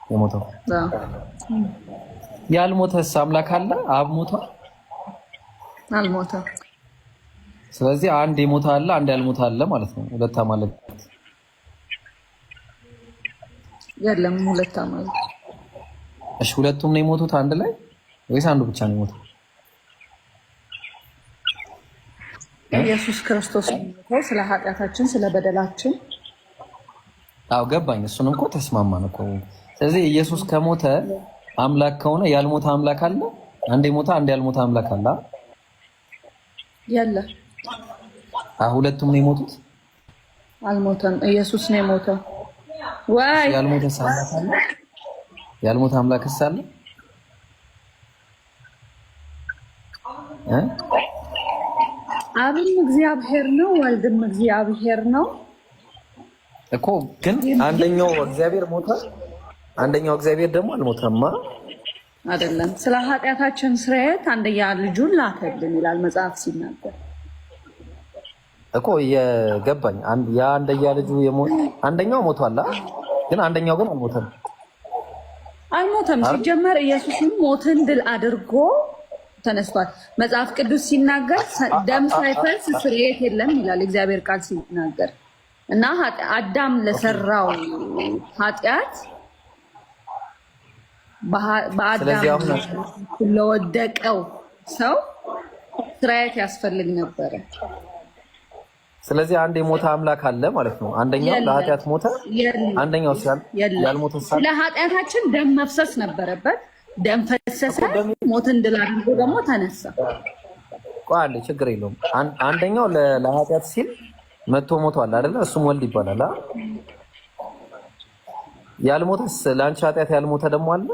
የሞተው ያልሞተስ አምላክ አለ? አብ ሞቷል? አልሞተም። ስለዚህ አንድ የሞተ አለ፣ አንድ ያልሞተ አለ ማለት ነው። ሁለት አማልክት የለም። ሁለት አማልክት። እሺ ሁለቱም ነው የሞቱት አንድ ላይ ወይስ አንዱ ብቻ ነው የሞተው? ኢየሱስ ክርስቶስ ነው ስለ ኃጢአታችን ስለ በደላችን። አዎ ገባኝ። እሱንም እኮ ተስማማን እኮ። ስለዚህ ኢየሱስ ከሞተ አምላክ ከሆነ ያልሞተ አምላክ አለ? አንድ የሞተ አንድ ያልሞተ አምላክ አለ? ያለ ሁለቱም ነው የሞቱት? አልሞተም። ኢየሱስ ነው የሞተው። ወይ ያልሞተ አምላክ አለ? ያልሞተ አምላክስ አለ? አብም እግዚአብሔር ነው፣ ወልድም እግዚአብሔር ነው እኮ። ግን አንደኛው እግዚአብሔር ሞተ፣ አንደኛው እግዚአብሔር ደግሞ አልሞተማ አይደለም። ስለ ኃጢአታችን ስርየት አንደኛ ልጁን ላከልን ይላል መጽሐፍ ሲናገር እኮ። የገባኝ ያ አንደኛ ልጁ አንደኛው ሞቷል፣ ግን አንደኛው ግን አልሞተም። ሲጀመር ኢየሱስም ሞትን ድል አድርጎ ተነስቷል። መጽሐፍ ቅዱስ ሲናገር ደም ሳይፈስ ስርየት የለም ይላል እግዚአብሔር ቃል ሲናገር እና አዳም ለሰራው ኃጢአት በአዳም ለወደቀው ሰው ስርየት ያስፈልግ ነበረ። ስለዚህ አንድ የሞተ አምላክ አለ ማለት ነው። አንደኛው ለኃጢአት ሞተ፣ አንደኛው ያልሞተ ለኃጢአታችን ደም መፍሰስ ነበረበት። ደም ፈሰሰ፣ ሞትን ድል አድርጎ ደግሞ ተነሳ። ቆይ ችግር የለውም። አንደኛው ለኃጢአት ሲል መጥቶ ሞቷል አይደለ? እሱም ወልድ ይባላል። ያልሞተስ ለአንቺ ኃጢአት ያልሞተ ደግሞ አለ?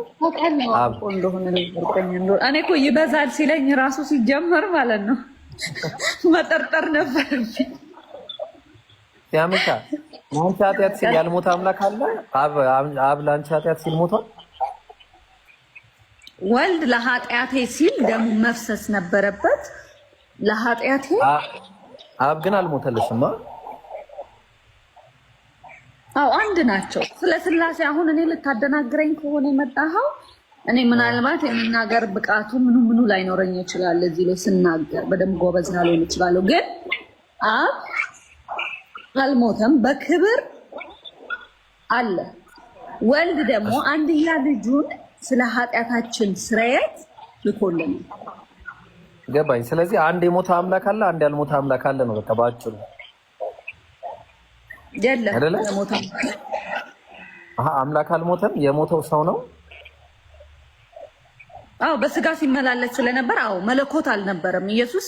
እኔ እኮ ይበዛል ሲለኝ ራሱ ሲጀመር ማለት ነው መጠርጠር ነበር። ያምካ ለአንቺ ኃጢአት ሲል ያልሞተ አምላክ አለ? አብ ለአንቺ ኃጢአት ሲል ሞቷል? ወልድ ለኃጢአቴ ሲል ደሙ መፍሰስ ነበረበት። ለኃጢአቴ አብ ግን አልሞተልሽማ። አዎ አንድ ናቸው። ስለ ስላሴ አሁን እኔ ልታደናግረኝ ከሆነ የመጣኸው እኔ ምናልባት የመናገር ብቃቱ ምኑ ላይኖረኝ ይችላል። እዚህ ላይ ስናገር በደንብ ጎበዝ ላልሆን እችላለሁ። ግን አብ አልሞተም፣ በክብር አለ። ወልድ ደግሞ አንድያ ልጁን ስለ ኃጢአታችን ስርየት ልኮልን ገባኝ። ስለዚህ አንድ የሞተ አምላክ አለ፣ አንድ ያልሞተ አምላክ አለ ነው በቃ ባጭሩ። የለም የሞተ አምላክ አልሞተም፣ የሞተው ሰው ነው። አዎ በስጋ ሲመላለስ ስለነበር። አዎ መለኮት አልነበረም። ኢየሱስ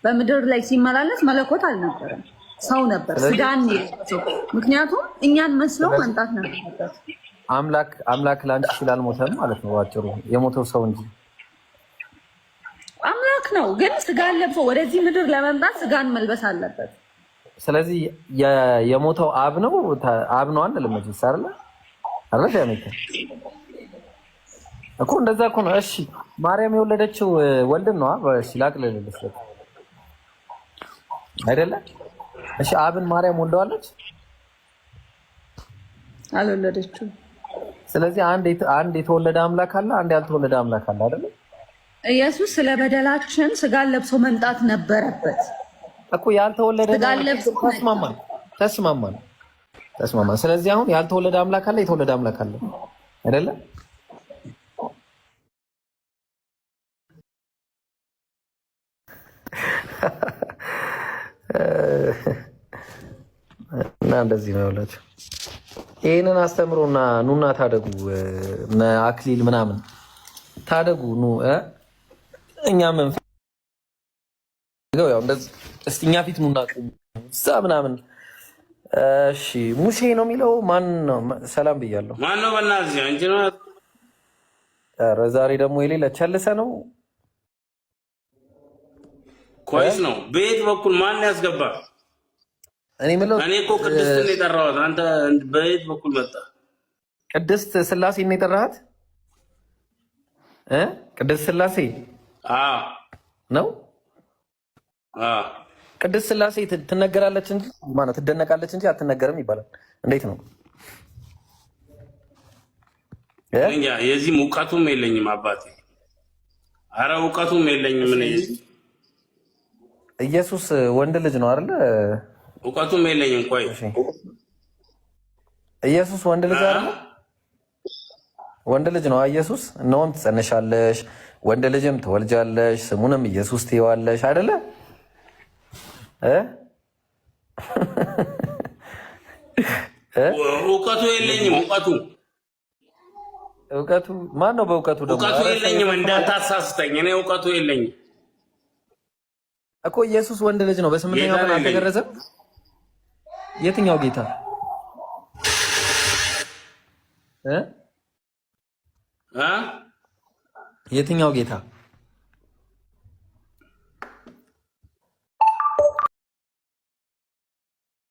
በምድር ላይ ሲመላለስ መለኮት አልነበረም፣ ሰው ነበር። ስጋን ነው። ምክንያቱም እኛን መስለው መምጣት ነበረበት። አምላክ ላንቺ ስላልሞተም ማለት ነው ባጭሩ፣ የሞተው ሰው እንጂ አምላክ ነው። ግን ስጋን ለብሶ ወደዚህ ምድር ለመምጣት ስጋን መልበስ አለበት። ስለዚህ የሞተው አብ ነው አንድ ለመጅልስ አይደለ አረፈ ያመጣ እኮ እንደዛ እኮ ነው። እሺ ማርያም የወለደችው ወልድ ነው። እሺ ላቅልልልሽ አይደለ? እሺ አብን ማርያም ወልደዋለች? አልወለደችው። ስለዚህ አንድ የተወለደ አምላክ አለ፣ አንድ ያልተወለደ አምላክ አለ አይደለ? ኢየሱስ ስለ በደላችን ስጋን ለብሶ መምጣት ነበረበት እኮ። ያልተወለደ ተስማማን። ስለዚህ አሁን ያልተወለደ አምላክ አለ፣ የተወለደ አምላክ አለ አይደለ? እና እንደዚህ ነው ያላችሁ። ይሄንን አስተምሮና ኑና ታደጉ። አክሊል ምናምን ታደጉ ኑ። እኛ ምን ያው እንደዚህ እስቲ እኛ ፊት ኑና እዛ ምናምን። እሺ ሙሴ ነው የሚለው ማን ነው? ሰላም ብያለሁ። ማን ነው? በእናትህ አንቺ ነው። ኧረ ዛሬ ደግሞ የሌለ ቸልሰ ነው ኮይስ ነው። በየት በኩል ማን ያስገባ? እኔ እኮ ቅድስትን የጠራኋት አንተ በየት በኩል መጣ? ቅድስት ስላሴ ነው የጠራሃት? ቅድስት ስላሴ ነው። ቅድስት ስላሴ ትነገራለች እንጂ ማለት ትደነቃለች እንጂ አትነገርም ይባላል። እንዴት ነው? የዚህ እውቀቱም የለኝም አባቴ። አረ እውቀቱም የለኝም። ምን ኢየሱስ ወንድ ልጅ ነው አይደል? እውቀቱም የለኝም። ቆይ ኢየሱስ ወንድ ልጅ አይደል? ወንድ ልጅ ነው ኢየሱስ። እነሆም ትጸነሻለሽ፣ ወንድ ልጅም ትወልጃለሽ፣ ስሙንም ኢየሱስ ትይዋለሽ አይደለ? እውቀቱ የለኝም። እውቀቱ ማን ነው? በእውቀቱ ደግሞ እውቀቱ የለኝም። እንዳታሳስተኝ። እኔ እውቀቱ የለኝም እኮ። ኢየሱስ ወንድ ልጅ ነው። በስምንተኛው ቀን አልተገረዘም። የትኛው ጌታ? የትኛው ጌታ?